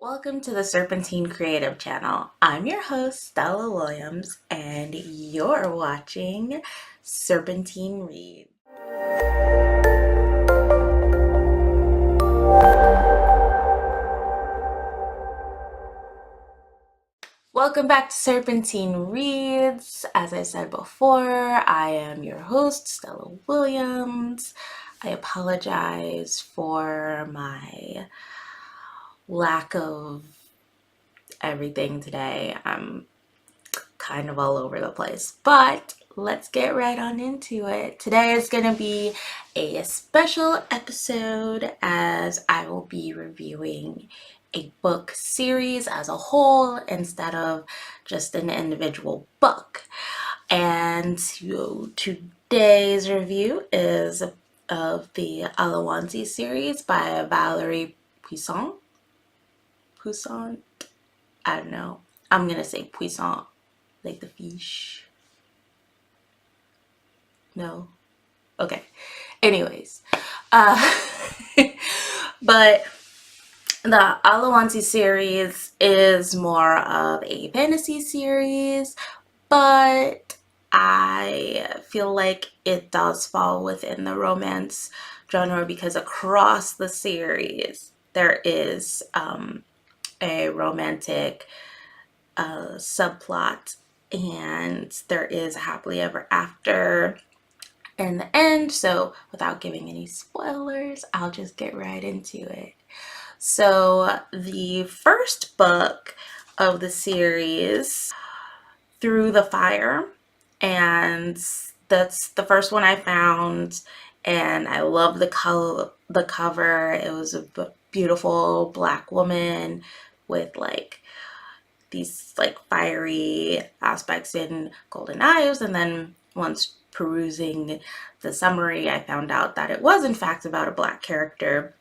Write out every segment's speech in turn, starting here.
Welcome to the Serpentine Creative Channel. I'm your host, Stella Williams, and you're watching Serpentine Read. Welcome back to Serpentine Reads. As I said before, I am your host, Stella Williams. I apologize for my lack of everything today. I'm kind of all over the place, but let's get right on into it. Today is going to be a special episode as I will be reviewing a book series as a whole instead of just an individual book. And so today's review is of the Alawansi series by Valerie Puissant. I don't know. I'm gonna say Puissant, like the fish. No? Okay. Anyways. But the Alawansi series is more of a fantasy series, but I feel like it does fall within the romance genre because across the series there is a romantic subplot, and there is a happily ever after in the end. So without giving any spoilers, I'll just get right into it. So the first book of the series, Through the Fire, and that's the first one I found, and I love the cover. It was a beautiful black woman with like these like fiery aspects in golden eyes, and then once perusing the summary, I found out that it was in fact about a black character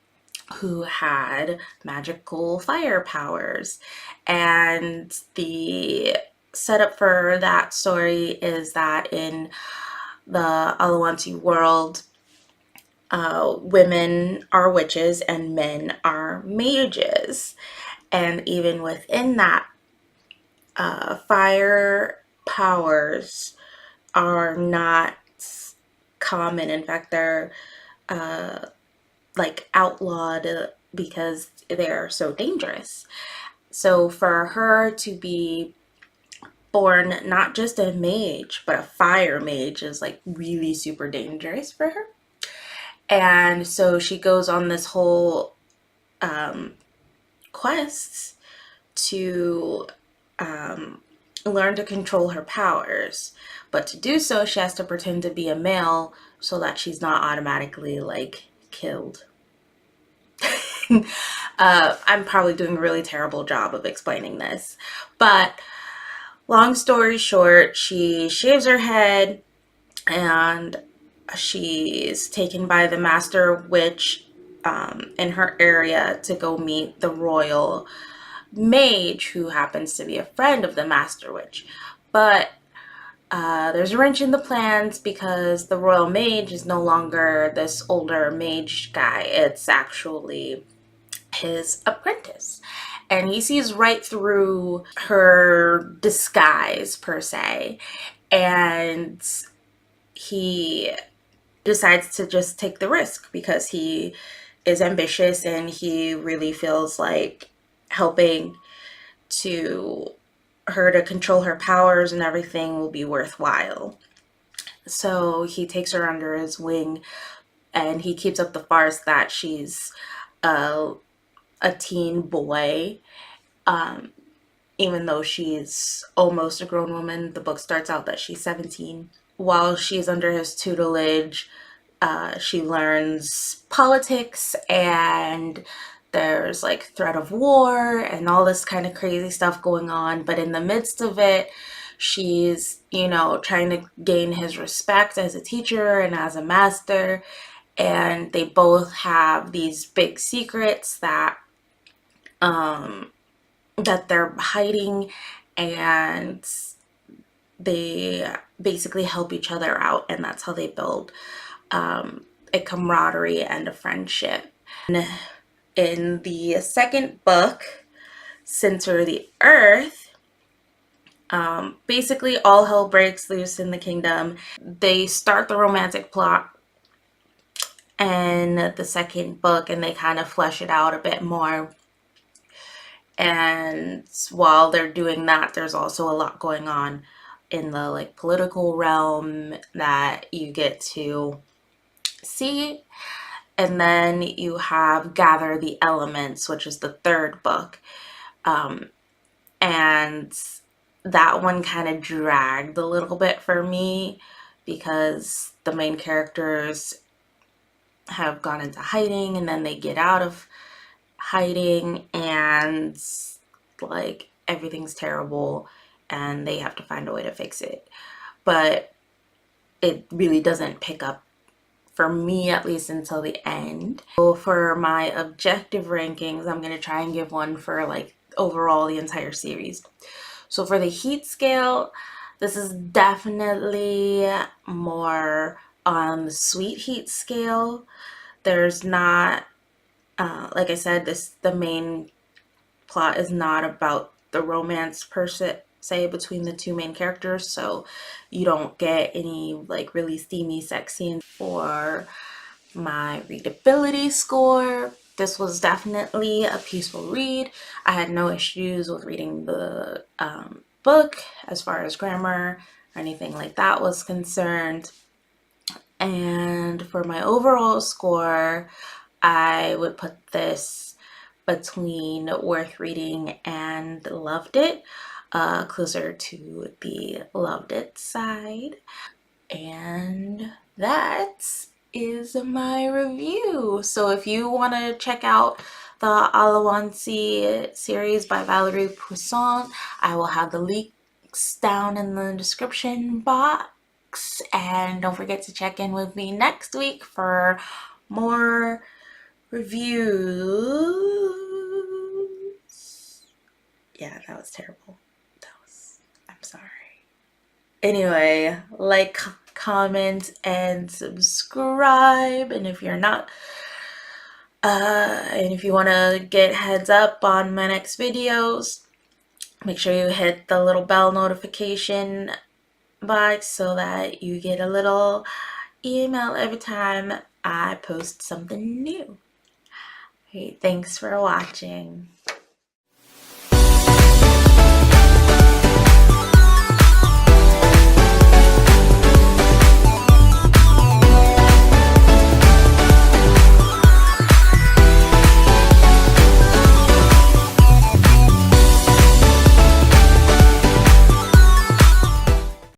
who had magical fire powers. And the setup for that story is that in the Alawansi world, women are witches and men are mages. And even within that, fire powers are not common. In fact, they're like outlawed because they're so dangerous. So for her to be born not just a mage, but a fire mage is like really super dangerous for her. And so she goes on this whole quest to learn to control her powers. But to do so, she has to pretend to be a male so that she's not automatically like killed. I'm probably doing a really terrible job of explaining this, but long story short, she shaves her head and she's taken by the master witch in her area to go meet the royal mage, who happens to be a friend of the master witch. But there's a wrench in the plans because the royal mage is no longer this older mage guy. It's actually his apprentice. And he sees right through her disguise, per se. And he decides to just take the risk because he is ambitious and he really feels like helping to her to control her powers and everything will be worthwhile. So he takes her under his wing and he keeps up the farce that she's a teen boy, even though she's almost a grown woman. The book starts out that she's 17. While she's under his tutelage, she learns politics, and there's like threat of war and all this kind of crazy stuff going on. But in the midst of it, she's, trying to gain his respect as a teacher and as a master. And they both have these big secrets that they're hiding, and they basically help each other out, and that's how they build a camaraderie and a friendship. And in the second book, center the earth, basically all hell breaks loose in the kingdom. They start the romantic plot in the second book and they kind of flesh it out a bit more. And while they're doing that, there's also a lot going on in the like political realm that you get to see. And then you have Gather the Elements, which is the third book. And that one kind of dragged a little bit for me because the main characters have gone into hiding and then they get out of hiding and like everything's terrible and they have to find a way to fix it. But it really doesn't pick up for me, at least, until the end. So for my objective rankings, I'm going to try and give one for like overall the entire series. So for the heat scale, this is definitely more on the sweet heat scale. There's not, like I said, the main plot is not about the romance per se between the two main characters, so you don't get any like really steamy sex scenes. For my readability score, this was definitely a peaceful read. I had no issues with reading the book as far as grammar or anything like that was concerned. And for my overall score, I would put this between worth reading and loved it, closer to the loved it side. And that is my review. So if you want to check out the Alawansi series by Valerie Puissant, I will have the links down in the description box. And don't forget to check in with me next week for more reviews. Yeah, that was terrible. I'm sorry. Anyway, like, comment, and subscribe. And if you're not, and if you want to get heads up on my next videos, make sure you hit the little bell notification box so that you get a little email every time I post something new. Okay, thanks for watching.